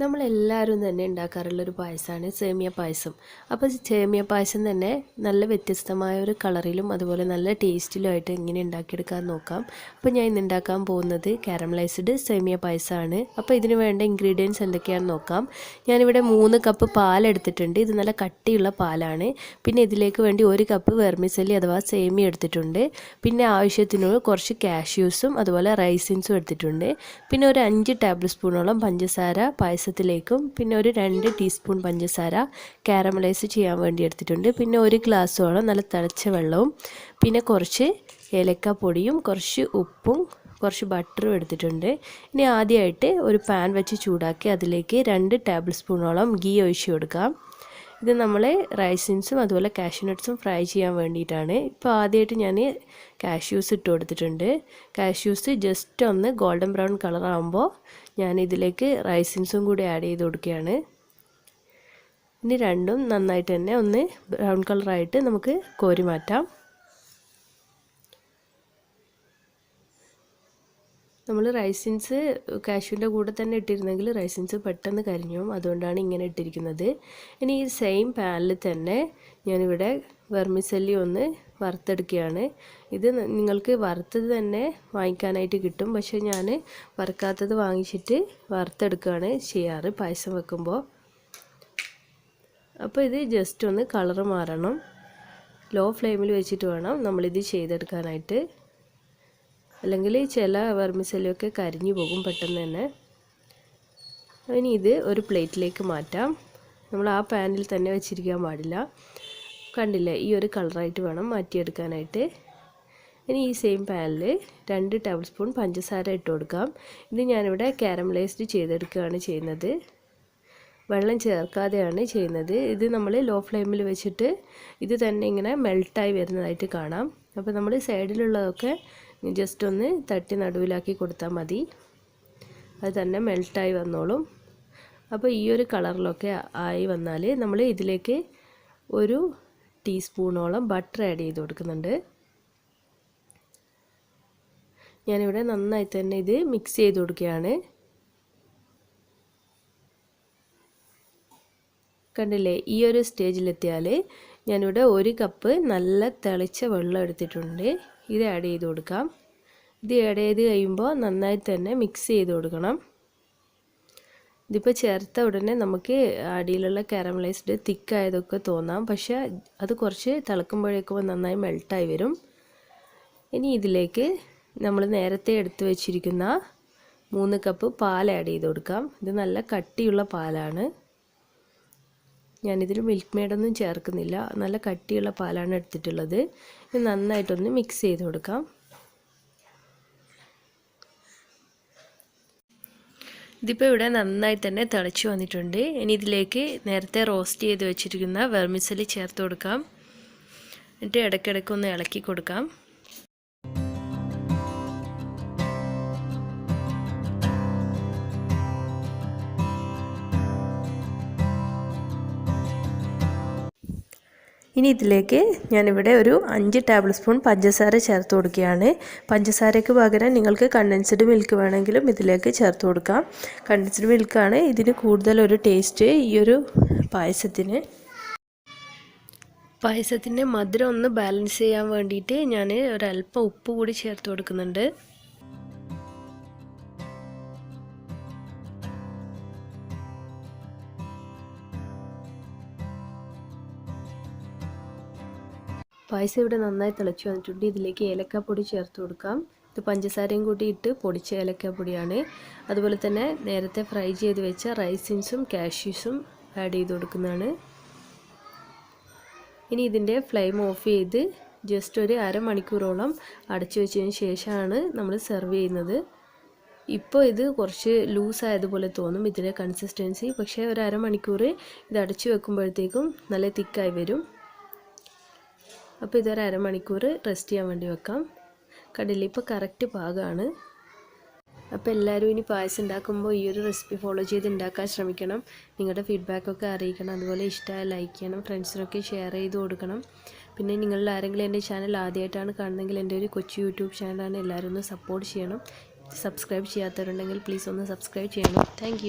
നമ്മളെല്ലാവരും തന്നെ ഉണ്ടാക്കാറുള്ളൊരു പായസമാണ് സേമിയ പായസം. അപ്പോൾ സേമിയ പായസം തന്നെ നല്ല വ്യത്യസ്തമായ ഒരു കളറിലും അതുപോലെ നല്ല ടേസ്റ്റിലുമായിട്ട് എങ്ങനെ ഉണ്ടാക്കിയെടുക്കാമെന്ന് നോക്കാം. അപ്പോൾ ഞാൻ ഇന്ന് ഉണ്ടാക്കാൻ പോകുന്നത് കാരമലൈസ്ഡ് സേമിയ പായസമാണ്. അപ്പോൾ ഇതിന് വേണ്ട ഇൻഗ്രീഡിയൻസ് എന്തൊക്കെയാണെന്ന് നോക്കാം. ഞാനിവിടെ 3 കപ്പ് പാലെടുത്തിട്ടുണ്ട്. ഇത് നല്ല കട്ടിയുള്ള പാലാണ്. പിന്നെ ഇതിലേക്ക് വേണ്ടി 1 കപ്പ് വെർമിസെല്ലി അഥവാ സേമിയ എടുത്തിട്ടുണ്ട്. പിന്നെ ആവശ്യത്തിന് കുറച്ച് കാഷ്യൂസും അതുപോലെ റൈസിൻസും എടുത്തിട്ടുണ്ട്. പിന്നെ ഒരു 5 ടേബിൾ സ്പൂണോളം പഞ്ചസാര പായസത്തിലേക്കും പിന്നെ ഒരു 2 ടീസ്പൂൺ പഞ്ചസാര കാരമലൈസ് ചെയ്യാൻ വേണ്ടി എടുത്തിട്ടുണ്ട്. പിന്നെ 1 ഗ്ലാസ്സോളം നല്ല തിളച്ച വെള്ളവും പിന്നെ കുറച്ച് ഏലക്കാപ്പൊടിയും കുറച്ച് ഉപ്പും കുറച്ച് ബട്ടറും എടുത്തിട്ടുണ്ട്. ഇനി ആദ്യമായിട്ട് ഒരു പാൻ വെച്ച് ചൂടാക്കി അതിലേക്ക് 2 ടേബിൾ സ്പൂണോളം ഗീ ഒഴിച്ച് കൊടുക്കാം. ഇത് നമ്മൾ റൈസിൻസും അതുപോലെ കാഷ്യൂ നട്ട്സും ഫ്രൈ ചെയ്യാൻ വേണ്ടിയിട്ടാണ്. ഇപ്പോൾ ആദ്യമായിട്ട് ഞാൻ കാഷ്യൂസ് ഇട്ട് കൊടുത്തിട്ടുണ്ട്. കാഷ്യൂസ് ജസ്റ്റ് ഒന്ന് ഗോൾഡൻ ബ്രൗൺ കളർ ആകുമ്പോൾ ഞാൻ ഇതിലേക്ക് റൈസിൻസും കൂടി ആഡ് ചെയ്ത് കൊടുക്കുകയാണ്. ഇനി രണ്ടും നന്നായിട്ട് തന്നെ ഒന്ന് ബ്രൗൺ കളറായിട്ട് നമുക്ക് കോരി മാറ്റാം. നമ്മൾ റൈസിൻസ് കാഷ്യൂവിൻ്റെ കൂടെ തന്നെ ഇട്ടിരുന്നെങ്കിൽ റൈസിൻസ് പെട്ടെന്ന് കരിഞ്ഞു പോകും. അതുകൊണ്ടാണ് ഇങ്ങനെ ഇട്ടിരിക്കുന്നത്. ഇനി ഈ സെയിം പാനിൽ തന്നെ ഞാനിവിടെ വെർമിസെല്ലി ഒന്ന് വറുത്തെടുക്കുകയാണ്. ഇത് നിങ്ങൾക്ക് വറുത്തത് തന്നെ വാങ്ങിക്കാനായിട്ട് കിട്ടും. പക്ഷേ ഞാൻ വറുക്കാത്തത് വാങ്ങിച്ചിട്ട് വറുത്തെടുക്കുകയാണ് ചെയ്യാറ് പായസം വെക്കുമ്പോൾ. അപ്പോൾ ഇത് ജസ്റ്റ് ഒന്ന് കളറ് മാറണം. ലോ ഫ്ലെയിമിൽ വെച്ചിട്ട് വേണം നമ്മളിത് ചെയ്തെടുക്കാനായിട്ട്. അല്ലെങ്കിൽ ചില വെർമിസെല്ലിയൊക്കെ കരിഞ്ഞു പോകും പെട്ടെന്ന് തന്നെ. ഇനി ഇത് ഒരു പ്ലേറ്റിലേക്ക് മാറ്റാം. നമ്മൾ ആ പാനിൽ തന്നെ വെച്ചിരിക്കാൻ പാടില്ല. കണ്ടില്ലേ, ഈ ഒരു കളറായിട്ട് വേണം മാറ്റിയെടുക്കാനായിട്ട്. ഇനി ഈ സെയിം പാനിൽ 2 ടേബിൾ സ്പൂൺ പഞ്ചസാര ഇട്ട് കൊടുക്കാം. ഇത് ഞാനിവിടെ കാരമലൈസ്ഡ് ചെയ്തെടുക്കുകയാണ് ചെയ്യുന്നത്. വെള്ളം ചേർക്കാതെയാണ് ചെയ്യുന്നത്. ഇത് നമ്മൾ ലോ ഫ്ലെയിമിൽ വെച്ചിട്ട് ഇത് തന്നെ ഇങ്ങനെ മെൽട്ടായി വരുന്നതായിട്ട് കാണാം. അപ്പോൾ നമ്മൾ സൈഡിലുള്ളതൊക്കെ ജസ്റ്റ് ഒന്ന് തട്ടി നടുവിലാക്കി കൊടുത്താൽ മതി. അത് തന്നെ മെൽട്ടായി വന്നോളും. അപ്പോൾ ഈ ഒരു കളറിലൊക്കെ ആയി വന്നാൽ നമ്മൾ ഇതിലേക്ക് 1 ടീസ്പൂണോളം ബട്ടർ ആഡ് ചെയ്ത് കൊടുക്കുന്നുണ്ട്. ഞാനിവിടെ നന്നായി തന്നെ ഇത് മിക്സ് ചെയ്ത് കൊടുക്കുകയാണ്. കണ്ടില്ലേ, ഈ ഒരു സ്റ്റേജിലെത്തിയാൽ ഞാനിവിടെ 1 കപ്പ് നല്ല തിളച്ച വെള്ളം എടുത്തിട്ടുണ്ട്. ഇത് ആഡ് ചെയ്ത് കൊടുക്കാം. ഇത് ആഡ് ചെയ്ത് കഴിയുമ്പോൾ നന്നായി തന്നെ മിക്സ് ചെയ്ത് കൊടുക്കണം. ഇതിപ്പോൾ ചേർത്ത ഉടനെ നമുക്ക് അടിയിലുള്ള കാരമലൈസ്ഡ് തിക്കായതൊക്കെ തോന്നാം. പക്ഷേ അത് കുറച്ച് തിളക്കുമ്പോഴേക്കും നന്നായി മെൽട്ടായി വരും. ഇനി ഇതിലേക്ക് നമ്മൾ നേരത്തെ എടുത്തു വെച്ചിരിക്കുന്ന 3 കപ്പ് പാൽ ആഡ് ചെയ്ത് കൊടുക്കാം. ഇത് നല്ല കട്ടിയുള്ള പാലാണ്. ഞാനിതിൽ മിൽക്ക് മെയ്ഡൊന്നും ചേർക്കുന്നില്ല. നല്ല കട്ടിയുള്ള പാലാണ് എടുത്തിട്ടുള്ളത്. ഇത് നന്നായിട്ടൊന്ന് മിക്സ് ചെയ്ത് കൊടുക്കാം. ഇതിപ്പോൾ ഇവിടെ നന്നായി തന്നെ തിളച്ച് വന്നിട്ടുണ്ട്. ഇനി ഇതിലേക്ക് നേരത്തെ റോസ്റ്റ് ചെയ്ത് വെച്ചിരിക്കുന്ന വെർമിസെല്ലി ചേർത്ത് കൊടുക്കാം. എന്നിട്ട് ഇടയ്ക്കിടയ്ക്ക് ഒന്ന് ഇളക്കി കൊടുക്കാം. ഇനി ഇതിലേക്ക് ഞാനിവിടെ ഒരു 5 ടേബിൾ സ്പൂൺ പഞ്ചസാര ചേർത്ത് കൊടുക്കുകയാണ്. പഞ്ചസാരയ്ക്ക് പകരം നിങ്ങൾക്ക് കണ്ടൻസ്ഡ് മിൽക്ക് വേണമെങ്കിലും ഇതിലേക്ക് ചേർത്ത് കൊടുക്കാം. കണ്ടൻസ്ഡ് മിൽക്കാണ് ഇതിന് കൂടുതലൊരു ടേസ്റ്റ് ഈ ഒരു പായസത്തിന്. പായസത്തിൻ്റെ മധുരം ഒന്ന് ബാലൻസ് ചെയ്യാൻ വേണ്ടിയിട്ട് ഞാൻ ഒരല്പം ഉപ്പ് കൂടി ചേർത്ത് കൊടുക്കുന്നുണ്ട്. പായസം ഇവിടെ നന്നായി തിളച്ച് വന്നിട്ടുണ്ട്. ഇതിലേക്ക് ഏലക്കാപ്പൊടി ചേർത്ത് കൊടുക്കാം. ഇത് പഞ്ചസാരയും കൂടി ഇട്ട് പൊടിച്ച ഏലക്കാപ്പൊടിയാണ്. അതുപോലെ തന്നെ നേരത്തെ ഫ്രൈ ചെയ്ത് വെച്ച റൈസിൻസും കാഷ്യൂസും ആഡ് ചെയ്ത് കൊടുക്കുന്നതാണ്. ഇനി ഇതിൻ്റെ ഫ്ലെയിം ഓഫ് ചെയ്ത് ജസ്റ്റ് ഒരു അരമണിക്കൂറോളം അടച്ചു വെച്ചതിന് ശേഷമാണ് നമ്മൾ സെർവ് ചെയ്യുന്നത്. ഇപ്പോൾ ഇത് കുറച്ച് ലൂസായതുപോലെ തോന്നും ഇതിൻ്റെ കൺസിസ്റ്റൻസി. പക്ഷേ ഒരു അരമണിക്കൂർ ഇത് അടച്ചു വെക്കുമ്പോഴത്തേക്കും നല്ല തിക്കായി വരും. അപ്പോൾ ഇതൊരു അരമണിക്കൂർ റെസ്റ്റ് ചെയ്യാൻ വേണ്ടി വെക്കാം. കണ്ടില്ലേ, ഇപ്പോൾ കറക്റ്റ് പാകമാണ്. അപ്പോൾ എല്ലാവരും ഇനി പായസം ഉണ്ടാക്കുമ്പോൾ ഈ ഒരു റെസിപ്പി ഫോളോ ചെയ്ത് ഉണ്ടാക്കാൻ ശ്രമിക്കണം. നിങ്ങളുടെ ഫീഡ്ബാക്കൊക്കെ അറിയിക്കണം. അതുപോലെ ഇഷ്ടമായ ലൈക്ക് ചെയ്യണം, ഫ്രണ്ട്സിനൊക്കെ ഷെയർ ചെയ്ത് കൊടുക്കണം. പിന്നെ നിങ്ങളിൽ ആരെങ്കിലും എൻ്റെ ചാനൽ ആദ്യമായിട്ടാണ് കാണുന്നതെങ്കിൽ എൻ്റെ ഒരു കൊച്ചു യൂട്യൂബ് ചാനലാണ്. എല്ലാവരും ഒന്ന് സപ്പോർട്ട് ചെയ്യണം. സബ്സ്ക്രൈബ് ചെയ്യാത്തവരുണ്ടെങ്കിൽ പ്ലീസ് ഒന്ന് സബ്സ്ക്രൈബ് ചെയ്യണം. താങ്ക്